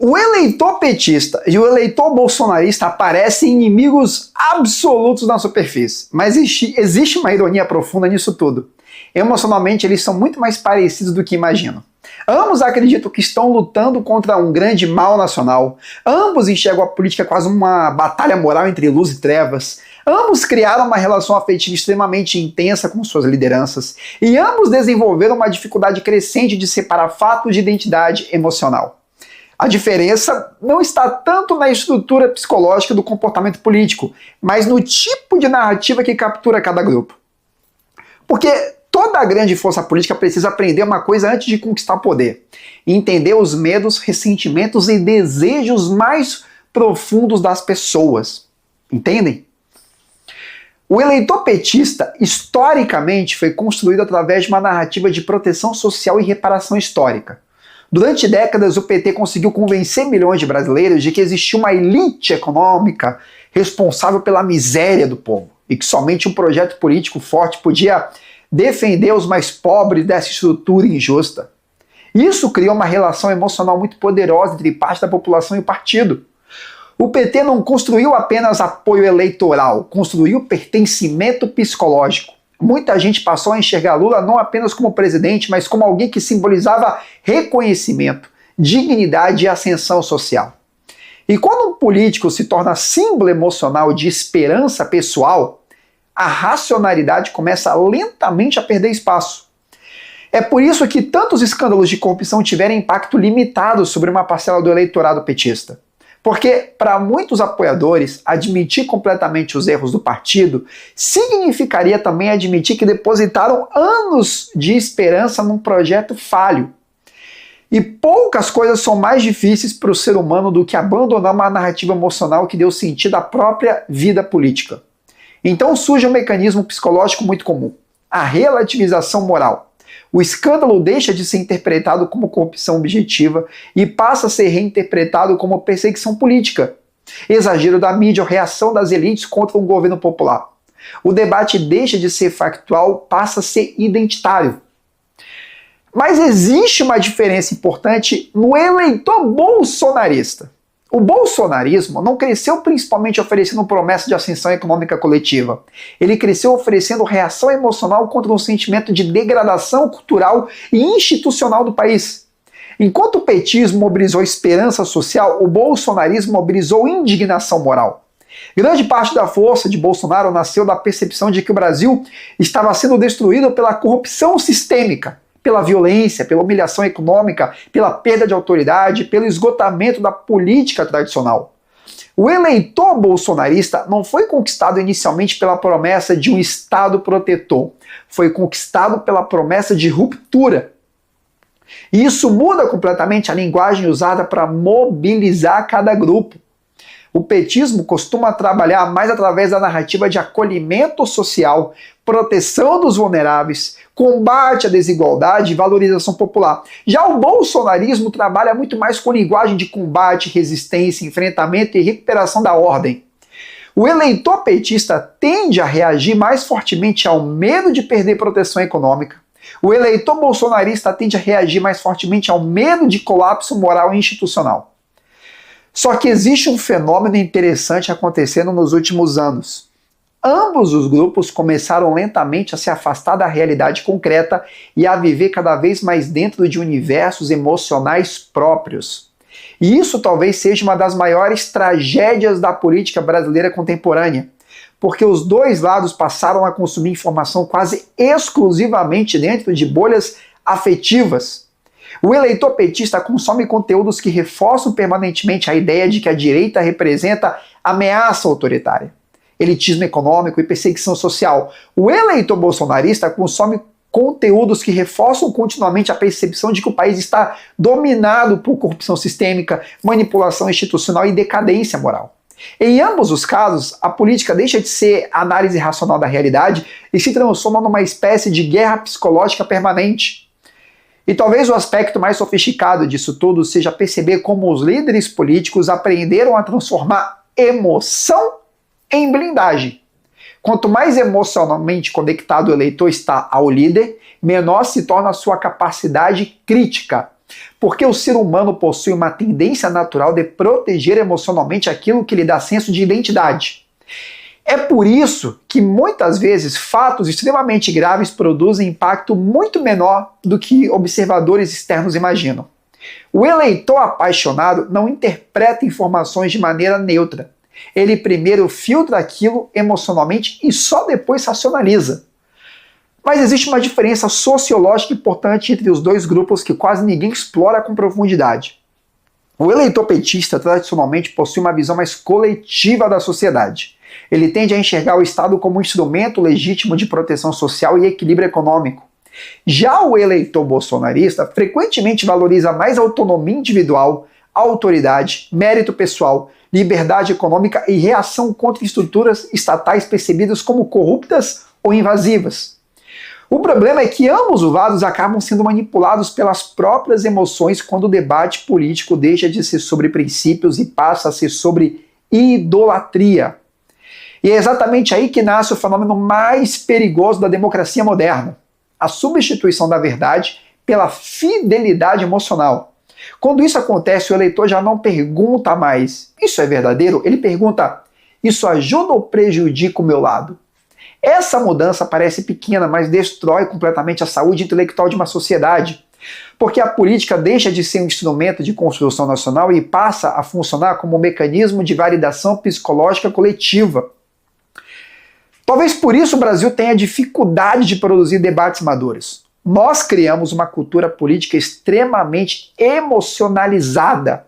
O eleitor petista e o eleitor bolsonarista parecem inimigos absolutos na superfície, mas existe uma ironia profunda nisso tudo. Emocionalmente, eles são muito mais parecidos do que imaginam. Ambos acreditam que estão lutando contra um grande mal nacional. Ambos enxergam a política quase uma batalha moral entre luz e trevas. Ambos criaram uma relação afetiva extremamente intensa com suas lideranças. E ambos desenvolveram uma dificuldade crescente de separar fato de identidade emocional. A diferença não está tanto na estrutura psicológica do comportamento político, mas no tipo de narrativa que captura cada grupo. Porque toda grande força política precisa aprender uma coisa antes de conquistar poder: entender os medos, ressentimentos e desejos mais profundos das pessoas. Entendem? O eleitor petista, historicamente, foi construído através de uma narrativa de proteção social e reparação histórica. Durante décadas, o PT conseguiu convencer milhões de brasileiros de que existia uma elite econômica responsável pela miséria do povo e que somente um projeto político forte podia defender os mais pobres dessa estrutura injusta. Isso criou uma relação emocional muito poderosa entre parte da população e o partido. O PT não construiu apenas apoio eleitoral, construiu pertencimento psicológico. Muita gente passou a enxergar Lula não apenas como presidente, mas como alguém que simbolizava reconhecimento, dignidade e ascensão social. E quando um político se torna símbolo emocional de esperança pessoal, a racionalidade começa lentamente a perder espaço. É por isso que tantos escândalos de corrupção tiveram impacto limitado sobre uma parcela do eleitorado petista. Porque, para muitos apoiadores, admitir completamente os erros do partido significaria também admitir que depositaram anos de esperança num projeto falho. E poucas coisas são mais difíceis para o ser humano do que abandonar uma narrativa emocional que deu sentido à própria vida política. Então surge um mecanismo psicológico muito comum: a relativização moral. O escândalo deixa de ser interpretado como corrupção objetiva e passa a ser reinterpretado como perseguição política, exagero da mídia ou reação das elites contra um governo popular. O debate deixa de ser factual, passa a ser identitário. Mas existe uma diferença importante no eleitor bolsonarista. O bolsonarismo não cresceu principalmente oferecendo promessa de ascensão econômica coletiva. Ele cresceu oferecendo reação emocional contra um sentimento de degradação cultural e institucional do país. Enquanto o petismo mobilizou esperança social, o bolsonarismo mobilizou indignação moral. Grande parte da força de Bolsonaro nasceu da percepção de que o Brasil estava sendo destruído pela corrupção sistêmica, pela violência, pela humilhação econômica, pela perda de autoridade, pelo esgotamento da política tradicional. O eleitor bolsonarista não foi conquistado inicialmente pela promessa de um Estado protetor, foi conquistado pela promessa de ruptura. E isso muda completamente a linguagem usada para mobilizar cada grupo. O petismo costuma trabalhar mais através da narrativa de acolhimento social, proteção dos vulneráveis, combate à desigualdade e valorização popular. Já o bolsonarismo trabalha muito mais com linguagem de combate, resistência, enfrentamento e recuperação da ordem. O eleitor petista tende a reagir mais fortemente ao medo de perder proteção econômica. O eleitor bolsonarista tende a reagir mais fortemente ao medo de colapso moral e institucional. Só que existe um fenômeno interessante acontecendo nos últimos anos. Ambos os grupos começaram lentamente a se afastar da realidade concreta e a viver cada vez mais dentro de universos emocionais próprios. E isso talvez seja uma das maiores tragédias da política brasileira contemporânea, porque os dois lados passaram a consumir informação quase exclusivamente dentro de bolhas afetivas. O eleitor petista consome conteúdos que reforçam permanentemente a ideia de que a direita representa ameaça autoritária, elitismo econômico e perseguição social. O eleitor bolsonarista consome conteúdos que reforçam continuamente a percepção de que o país está dominado por corrupção sistêmica, manipulação institucional e decadência moral. Em ambos os casos, a política deixa de ser análise racional da realidade e se transforma numa espécie de guerra psicológica permanente. E talvez o aspecto mais sofisticado disso tudo seja perceber como os líderes políticos aprenderam a transformar emoção em blindagem. Quanto mais emocionalmente conectado o eleitor está ao líder, menor se torna a sua capacidade crítica. Porque o ser humano possui uma tendência natural de proteger emocionalmente aquilo que lhe dá senso de identidade. É por isso que muitas vezes fatos extremamente graves produzem impacto muito menor do que observadores externos imaginam. O eleitor apaixonado não interpreta informações de maneira neutra. Ele primeiro filtra aquilo emocionalmente e só depois racionaliza. Mas existe uma diferença sociológica importante entre os dois grupos que quase ninguém explora com profundidade. O eleitor petista tradicionalmente possui uma visão mais coletiva da sociedade. Ele tende a enxergar o Estado como um instrumento legítimo de proteção social e equilíbrio econômico. Já o eleitor bolsonarista frequentemente valoriza mais a autonomia individual, autoridade, mérito pessoal, liberdade econômica e reação contra estruturas estatais percebidas como corruptas ou invasivas. O problema é que ambos os lados acabam sendo manipulados pelas próprias emoções quando o debate político deixa de ser sobre princípios e passa a ser sobre idolatria. E é exatamente aí que nasce o fenômeno mais perigoso da democracia moderna: a substituição da verdade pela fidelidade emocional. Quando isso acontece, o eleitor já não pergunta mais: isso é verdadeiro? Ele pergunta: isso ajuda ou prejudica o meu lado? Essa mudança parece pequena, mas destrói completamente a saúde intelectual de uma sociedade, porque a política deixa de ser um instrumento de construção nacional e passa a funcionar como um mecanismo de validação psicológica coletiva. Talvez por isso o Brasil tenha dificuldade de produzir debates maduros. Nós criamos uma cultura política extremamente emocionalizada.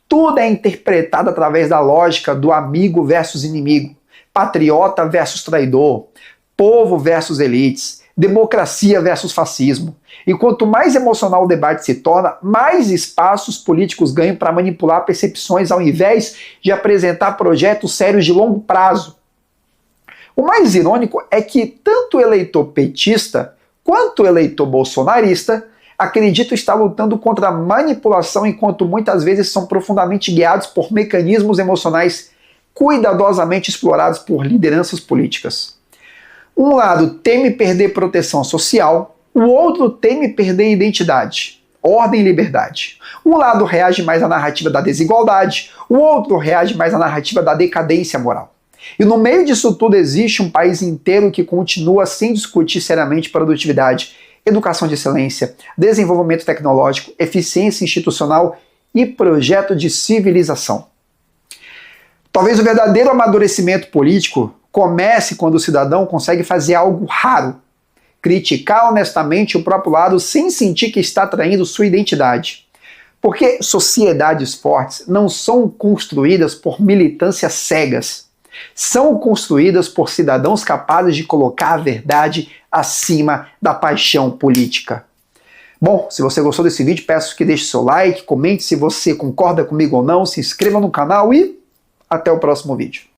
Tudo é interpretado através da lógica do amigo versus inimigo, patriota versus traidor, povo versus elites, democracia versus fascismo. E quanto mais emocional o debate se torna, mais espaços políticos ganham para manipular percepções ao invés de apresentar projetos sérios de longo prazo. O mais irônico é que tanto o eleitor petista quanto o eleitor bolsonarista acreditam estar lutando contra a manipulação, enquanto muitas vezes são profundamente guiados por mecanismos emocionais cuidadosamente explorados por lideranças políticas. Um lado teme perder proteção social, o outro teme perder identidade, ordem e liberdade. Um lado reage mais à narrativa da desigualdade, o outro reage mais à narrativa da decadência moral. E no meio disso tudo existe um país inteiro que continua sem discutir seriamente produtividade, educação de excelência, desenvolvimento tecnológico, eficiência institucional e projeto de civilização. Talvez o verdadeiro amadurecimento político comece quando o cidadão consegue fazer algo raro: criticar honestamente o próprio lado sem sentir que está traindo sua identidade. Porque sociedades fortes não são construídas por militâncias cegas. São construídas por cidadãos capazes de colocar a verdade acima da paixão política. Bom, se você gostou desse vídeo, peço que deixe seu like, comente se você concorda comigo ou não, se inscreva no canal e até o próximo vídeo.